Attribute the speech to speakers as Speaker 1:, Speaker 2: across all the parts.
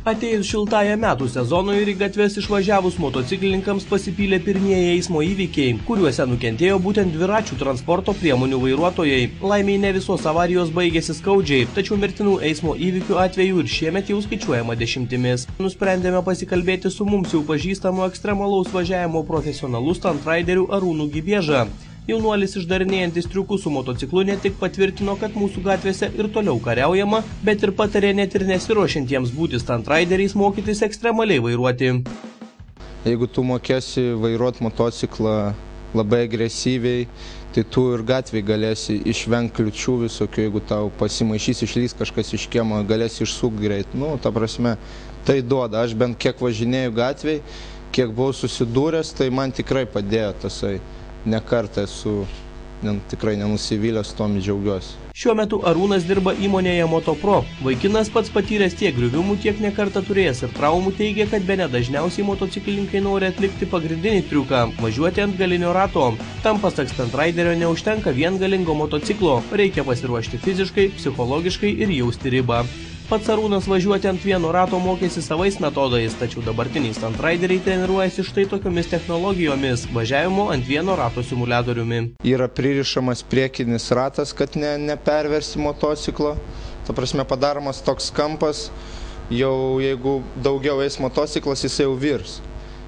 Speaker 1: Atėjus šiltajam metų sezonui ir į gatves išvažiavus motociklininkams pasipylė pirmieji eismo įvykiai, kuriuose nukentėjo būtent dviračių transporto priemonių vairuotojai. Laimiai ne visos avarijos baigėsi skaudžiai, tačiau mirtinų eismo įvykių atvejų ir šiemet jau skaičiuojama dešimtimis. Nusprendėme pasikalbėti su mums jau pažįstamu ekstremalaus važiavimo profesionalu stuntrideriu Arūnu Gibieža. Jaunuolis išdarinėjantis triukus su motociklu ne tik patvirtino, kad mūsų gatvėse ir toliau kariaujama, bet ir patarė net ir nesiruošiantiems būti stuntrideriais mokytis ekstremaliai vairuoti.
Speaker 2: Jeigu tu mokėsi vairuoti motociklą labai agresyviai, tai tu ir gatvėje galėsi išvengti kliučių visokių, jeigu tau pasimaišys, išlys kažkas iš kiemo, galėsi išsukti greit. Ta prasme, tai duoda. Aš bent kiek važinėjau gatvėje, kiek buvau susidūręs, tai man tikrai padėjo tasai. Ne kartą esu tikrai nenusivylęs, tom džiaugiuosi.
Speaker 1: Šiuo metu Arūnas dirba įmonėje Motopro. Vaikinas pats patyręs tiek griuvimų, tiek nekartą turėjęs ir traumų teigia, kad bene dažniausiai motociklininkai nori atlikti pagrindinį triuką – važiuoti ant galinio rato. Tam pasak stuntryderio neužtenka vien galingo motociklo, reikia pasiruošti fiziškai, psichologiškai ir jausti ribą. Pats Arūnas važiuoti ant vieno rato mokėsi savais metodais, tačiau dabartiniai stuntrideriai treniruojasi štai tokiomis technologijomis – važiavimo ant vieno rato simuliatoriumi.
Speaker 2: Yra pririšamas priekinis ratas, kad neperversi motociklo. Ta prasme, padaromas toks kampas, jau jeigu daugiau eis motociklas, jis jau virs.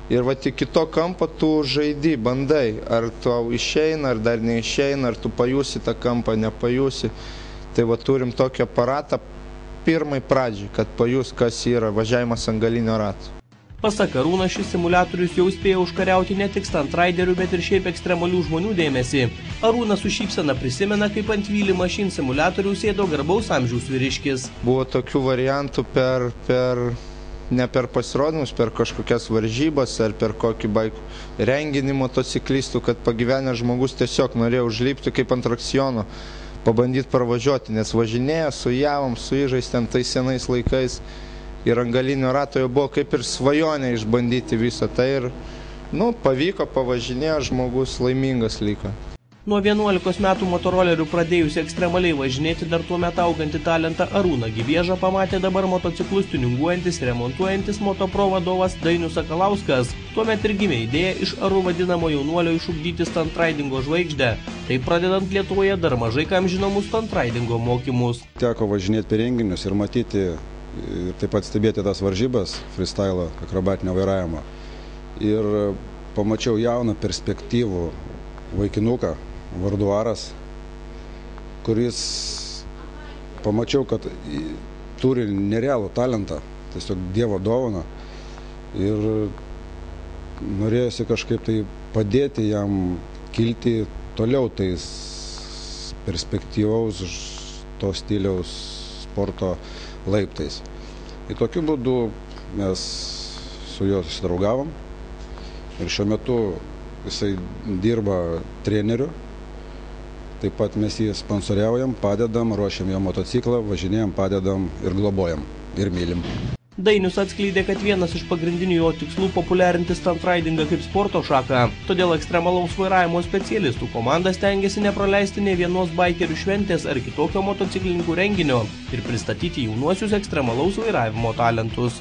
Speaker 2: Ir iki to kampo tu žaidi, bandai, ar tau išeina, ar dar neišeina, ar tu pajusi tą kampą, nepajusi. Tai turim tokį aparatą pirmai pradžiai, kad pajus, kas yra važiavimas ant galinio rato.
Speaker 1: Pasak Arūno, šis simuliatorius jau spėjo užkariauti ne tik stuntriderių, bet ir šiaip ekstremalių žmonių dėmesį. Arūnas su šypsena prisimena, kaip ant Wheelie Machine simuliatorių sėdo garbaus amžiaus vyriškis.
Speaker 2: Buvo tokių variantų ne per pasirodymus, per kažkokias varžybas ar per kokį renginį motociklistų, kad pagyvenęs žmogus tiesiog norėjo užlipti kaip ant trakciono, pabandyti pravažiuoti, nes važinėjo su javom, su įžais ten tais senais laikais ir ant galinio rato jau buvo kaip ir svajonė išbandyti visą tai ir, pavyko, pavažinėjo, žmogus laimingas liko.
Speaker 1: Nuo 11 metų motorolerių pradėjusi ekstremaliai važinėti dar tuo metu augantį talentą Arūną Gibiežą pamatė dabar motociklus tuninguojantis, remontuojantis Motopro vadovas Dainius Sakalauskas. Tuomet ir gimė idėja iš Arų vadinamo jaunuolio išugdyti stuntridingo žvaigždę. Tai pradedant Lietuvoje dar mažai kam žinomus stuntridingo mokymus.
Speaker 3: Teko važinėti per renginius ir matyti, ir taip pat stebėti tas varžybas, freestyle, akrobatinio vairavimo. Ir pamačiau jauną perspektyvų vaikinuką vardu Aras, kuris pamačiau, kad turi nerealų talentą, tiesiog Dievo dovaną. Ir norėjosi kažkaip tai padėti jam kilti toliau tais perspektyvaus to stiliaus sporto laiptais. Ir tokiu būdu mes su juo susidraugavom ir šiuo metu jisai dirba treneriu. Taip pat mes jį sponsoriaujam, padedam, ruošiam jo motociklą, važinėjam, padedam ir globojam ir mylim.
Speaker 1: Dainius atskleidė, kad vienas iš pagrindinių jo tikslų populiarinti stuntridingą kaip sporto šaką. Todėl ekstremalaus vairavimo specialistų komanda stengiasi nepraleisti ne vienos baikerių šventės ar kitokio motociklininkų renginio ir pristatyti jaunuosius ekstremalaus vairavimo talentus.